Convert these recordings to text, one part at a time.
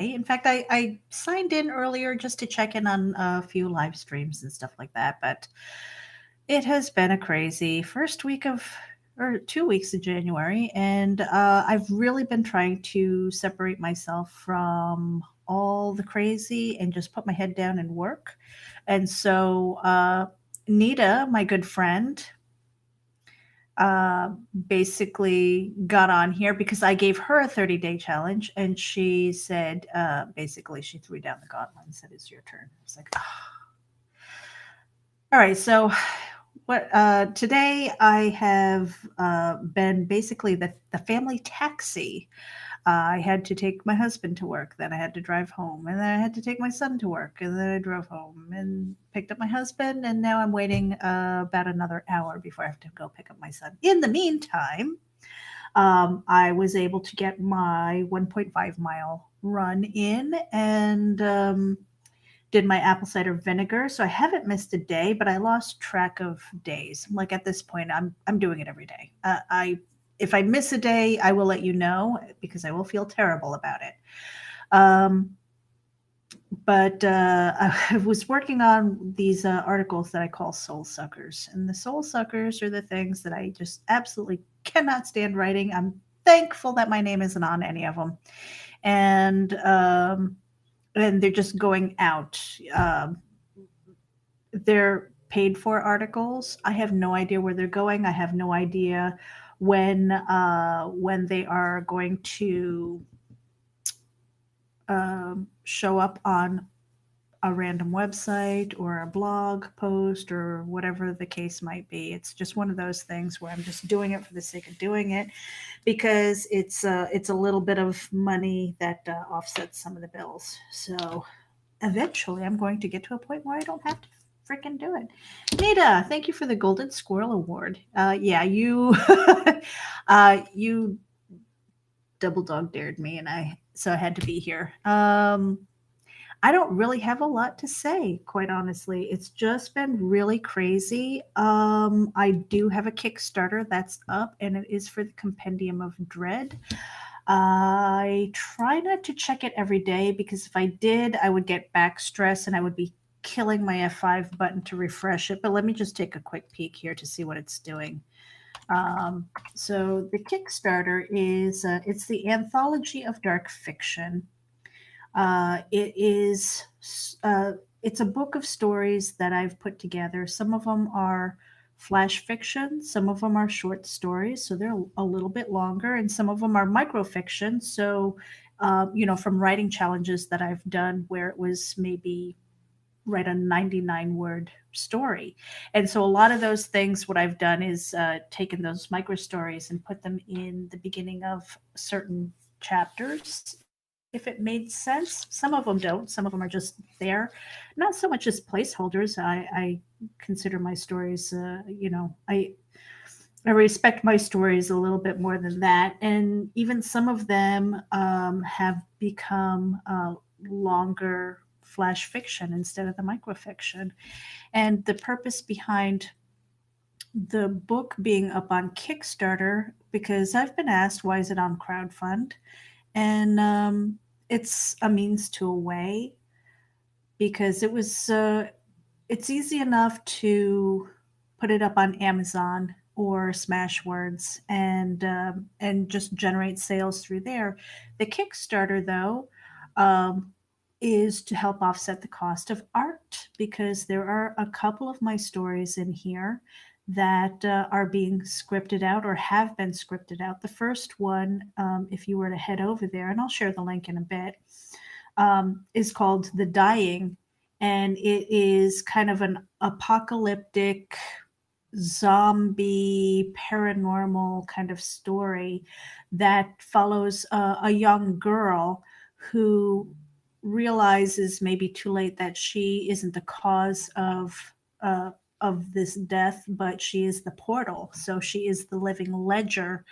In fact, I signed in earlier just to check in on a few live streams and stuff like that, but it has been a crazy first week of or 2 weeks of January, and I've really been trying to separate myself from all the crazy and just put my head down and work. And so, Nita, my good friend, uh, basically got on here because I gave her a 30-day challenge, and she said, basically, she threw down the gauntlet and said, "It's your turn." It's like, all right, so what today I have been basically the family taxi. I had to take my husband to work, then I had to drive home, and then I had to take my son to work, and then I drove home and picked up my husband, and now I'm waiting about another hour before I have to go pick up my son. In the meantime, I was able to get my 1.5 mile run in, and did my apple cider vinegar. So I haven't missed a day, but I lost track of days. Like at this point, I'm doing it every day. I If I miss a day, I will let you know because I will feel terrible about it. Um, but I was working on these articles that I call soul suckers, and the soul suckers are the things that I just absolutely cannot stand writing. I'm thankful that my name isn't on any of them, and they're just going out. They're paid for articles. I have no idea where they're going. I have no idea when they are going to show up on a random website or a blog post or whatever the case might be. It's just one of those things where I'm just doing it for the sake of doing it because it's a little bit of money that offsets some of the bills. So eventually I'm going to get to a point where I don't have to freaking do it. Nita, thank you for the Golden Squirrel Award. Yeah, you you double dog dared me, and I had to be here. I don't really have a lot to say, quite honestly. It's just been really crazy. I do have a Kickstarter that's up, and it is for the Compendium of Dread. I try not to check it every day because if I did, I would get back stress and I would be killing my F5 button to refresh it. But let me just take a quick peek here to see what it's doing. So the Kickstarter is it's the Anthology of Dark Fiction. It is it's a book of stories that I've put together. Some of them are flash fiction, some of them are short stories, so they're a little bit longer, and some of them are microfiction. So, from writing challenges that I've done where it was maybe write a 99 word story. And so a lot of those things, what I've done is taken those micro stories and put them in the beginning of certain chapters if it made sense. Some of them don't. Some of them are just there, not so much as placeholders. I consider my stories, I respect my stories a little bit more than that. And even some of them have become longer flash fiction instead of the microfiction. And the purpose behind the book being up on Kickstarter, because I've been asked, why is it on crowdfund? And it's a means to a way because it's easy enough to put it up on Amazon or Smashwords and just generate sales through there. The Kickstarter, though, um, is to help offset the cost of art because there are a couple of my stories in here that are being scripted out or have been scripted out. The first one, if you were to head over there, and I'll share the link in a bit, is called The Dying, and it is kind of an apocalyptic zombie paranormal kind of story that follows a young girl who realizes maybe too late that she isn't the cause of this death, but she is the portal. So she is the living ledger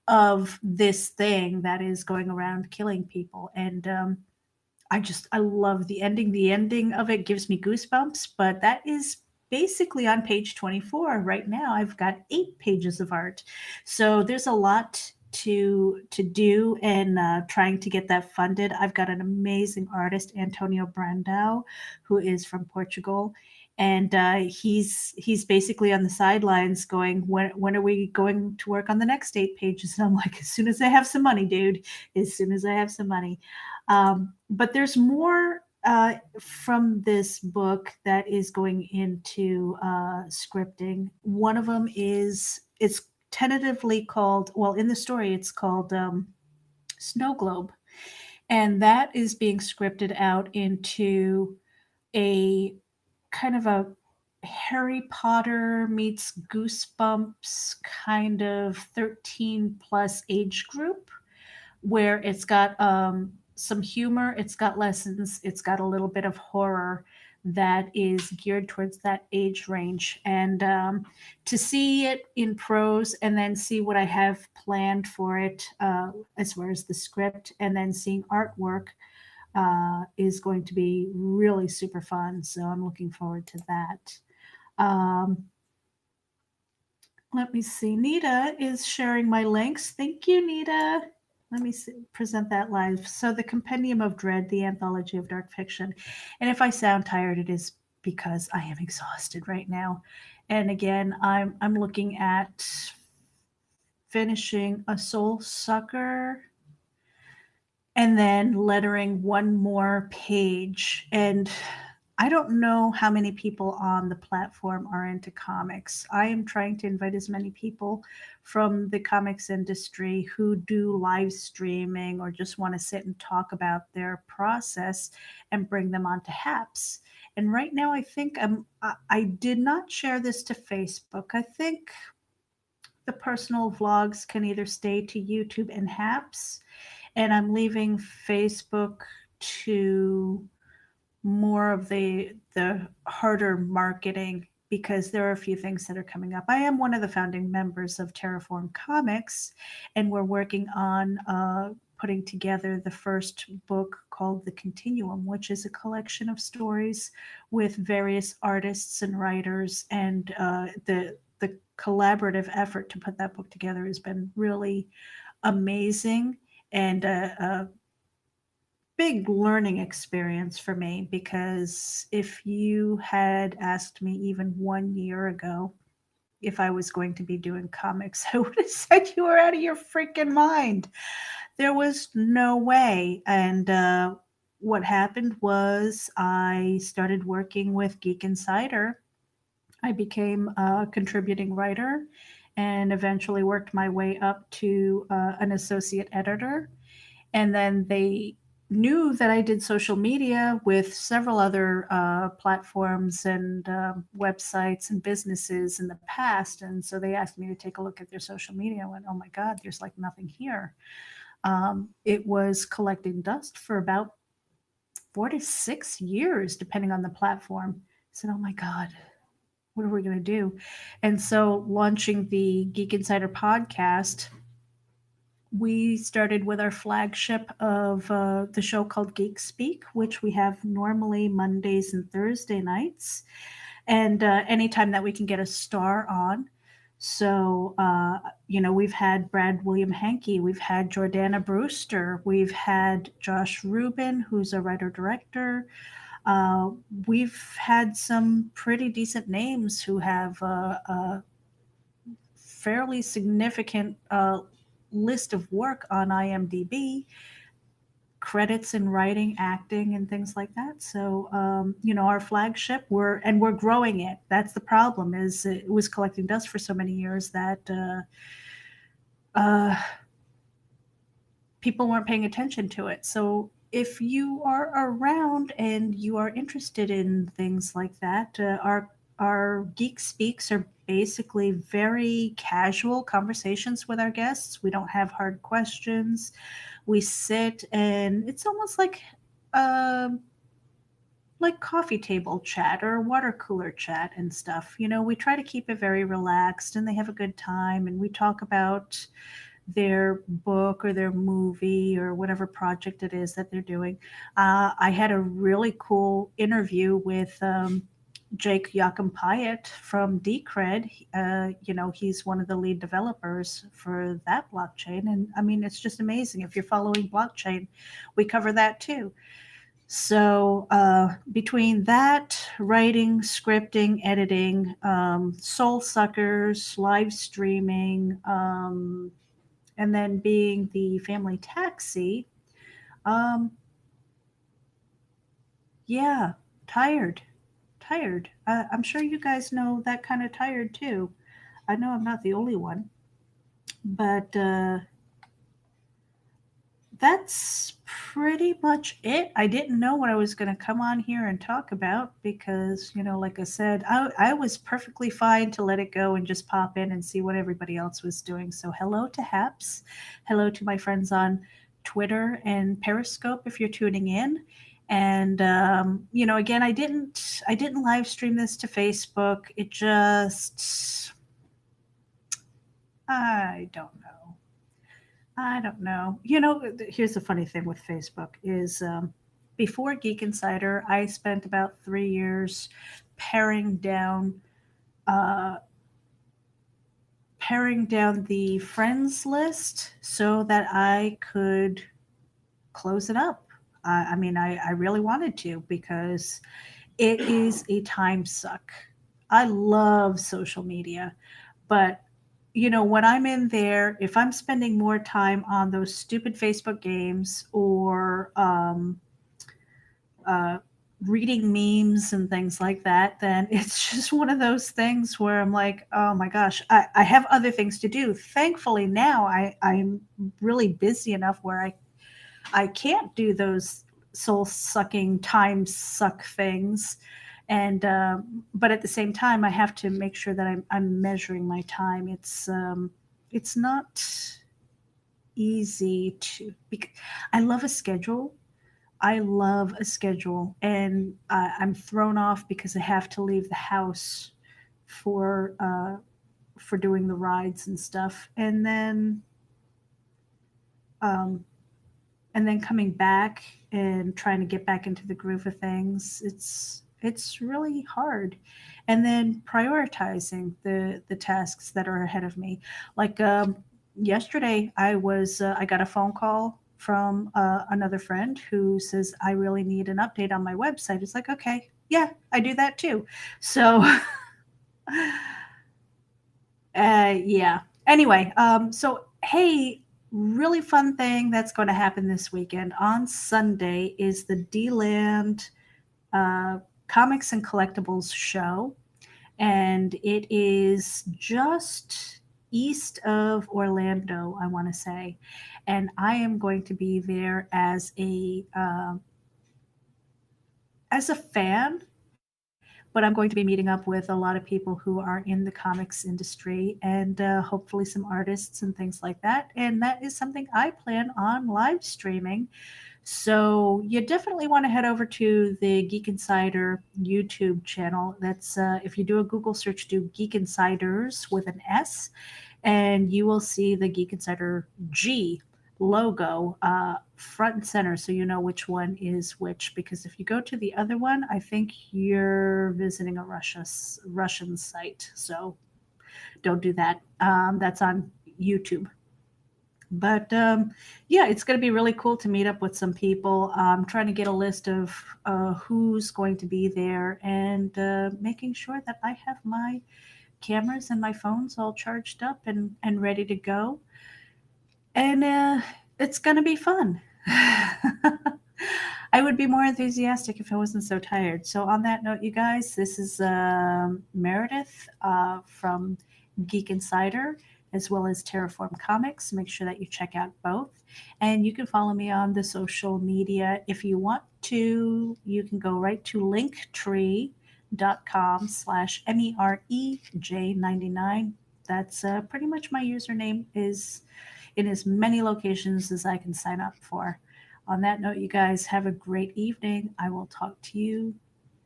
of this thing that is going around killing people. And I love the ending. The ending of it gives me goosebumps, but that is basically on page 24 right now. I've got 8 pages of art. So there's a lot to do, and trying to get that funded. I've got an amazing artist, Antonio Brandao, who is from Portugal, and he's basically on the sidelines going, when are we going to work on the next 8 pages? And I'm like, as soon as I have some money, dude, as soon as I have some money. But there's more from this book that is going into scripting. One of them is, it's tentatively called, well, in the story, it's called Snow Globe. And that is being scripted out into a kind of a Harry Potter meets Goosebumps kind of 13 plus age group, where it's got some humor, it's got lessons, it's got a little bit of horror that is geared towards that age range. And to see it in prose and then see what I have planned for it as far as the script, and then seeing artwork is going to be really super fun. So I'm looking forward to that. Um, Let me see. Nita is sharing my links. Thank you, Nita. Let me present that live. So, The Compendium of Dread, the Anthology of Dark Fiction. And if I sound tired, it is because I am exhausted right now. And again, I'm looking at finishing A Soul Sucker and then lettering one more page. And I don't know how many people on the platform are into comics. I am trying to invite as many people from the comics industry who do live streaming or just want to sit and talk about their process and bring them onto HAPS. And right now, I think I did not share this to Facebook. I think the personal vlogs can either stay to YouTube and HAPS, and I'm leaving Facebook to more of the harder marketing, because there are a few things that are coming up. I am one of the founding members of Terraform Comics, and we're working on putting together the first book called The Continuum, which is a collection of stories with various artists and writers. And the collaborative effort to put that book together has been really amazing, and a big learning experience for me, because if you had asked me even 1 year ago if I was going to be doing comics, I would have said you were out of your freaking mind. There was no way. And what happened was I started working with Geek Insider. I became a contributing writer and eventually worked my way up to an associate editor. And then they knew that I did social media with several other platforms and websites and businesses in the past. And so they asked me to take a look at their social media. I went, oh my God, there's like nothing here. It was collecting dust for about 4 to 6 years, depending on the platform. I said, oh my God, what are we going to do? And so launching the Geek Insider podcast, we started with our flagship of the show called Geek Speak, which we have normally Mondays and Thursday nights, and anytime that we can get a star on. So, we've had Brad William Hankey, we've had Jordana Brewster, we've had Josh Rubin, who's a writer-director. We've had some pretty decent names who have a fairly significant list of work on IMDb, credits in writing, acting, and things like that. So, our flagship, we're growing it. That's the problem, is it was collecting dust for so many years that people weren't paying attention to it. So if you are around and you are interested in things like that, our Geek Speaks are basically very casual conversations with our guests. We don't have hard questions. We sit, and it's almost like coffee table chat or water cooler chat and stuff. We try to keep it very relaxed, and they have a good time, and we talk about their book or their movie or whatever project it is that they're doing. I had a really cool interview with Jake Joachim Pyatt from Decred. He's one of the lead developers for that blockchain. And I mean, it's just amazing. If you're following blockchain, we cover that too. So between that, writing, scripting, editing, Soul Suckers, live streaming, and then being the family taxi, um, yeah, tired, tired. I'm sure you guys know that kind of tired too. I know I'm not the only one, but that's pretty much it. I didn't know what I was going to come on here and talk about because, like I said, I was perfectly fine to let it go and just pop in and see what everybody else was doing. So, hello to Haps. Hello to my friends on Twitter and Periscope if you're tuning in. And again, I didn't live stream this to Facebook. It just I don't know. I don't know. Here's the funny thing with Facebook is before Geek Insider, I spent about 3 years paring down uh, paring down the friends list so that I could close it up. I mean, I really wanted to because it is a time suck. I love social media, but when I'm in there, if I'm spending more time on those stupid Facebook games or uh, reading memes and things like that, then it's just one of those things where I'm like, oh my gosh, I have other things to do. Thankfully, now I'm really busy enough where I can't do those soul sucking time suck things. And but at the same time, I have to make sure that I'm measuring my time. It's not easy to. I love a schedule. I love a schedule, and I'm thrown off because I have to leave the house for uh, for doing the rides and stuff, um, and then coming back and trying to get back into the groove of things. It's really hard, and then prioritizing the tasks that are ahead of me. Like yesterday, I got a phone call from another friend who says I really need an update on my website. It's like, okay, yeah, I do that too. So yeah. Anyway, so hey, really fun thing that's going to happen this weekend on Sunday is the D-Land uh, Comics and Collectibles show, and it is just east of Orlando, I want to say, and I am going to be there as a fan, but I'm going to be meeting up with a lot of people who are in the comics industry and hopefully some artists and things like that. And that is something I plan on live streaming. So you definitely want to head over to the Geek Insider YouTube channel. That's if you do a Google search, do Geek Insiders with an S, and you will see the Geek Insider G logo front and center, so you know which one is which. Because if you go to the other one, I think you're visiting a Russian site. So don't do that. That's on YouTube. But yeah, it's going to be really cool to meet up with some people. I'm trying to get a list of who's going to be there and making sure that I have my cameras and my phones all charged up and ready to go. And it's going to be fun. I would be more enthusiastic if I wasn't so tired. So, on that note, you guys, this is Meredith from Geek Insider as well as Terraform Comics. Make sure that you check out both. And you can follow me on the social media if you want to. You can go right to linktree.com/MEREJ99. That's pretty much my username is in as many locations as I can sign up for. On that note, you guys have a great evening. I will talk to you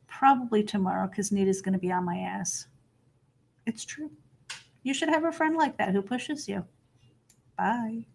probably tomorrow because Nita's going to be on my ass. It's true. You should have a friend like that who pushes you. Bye.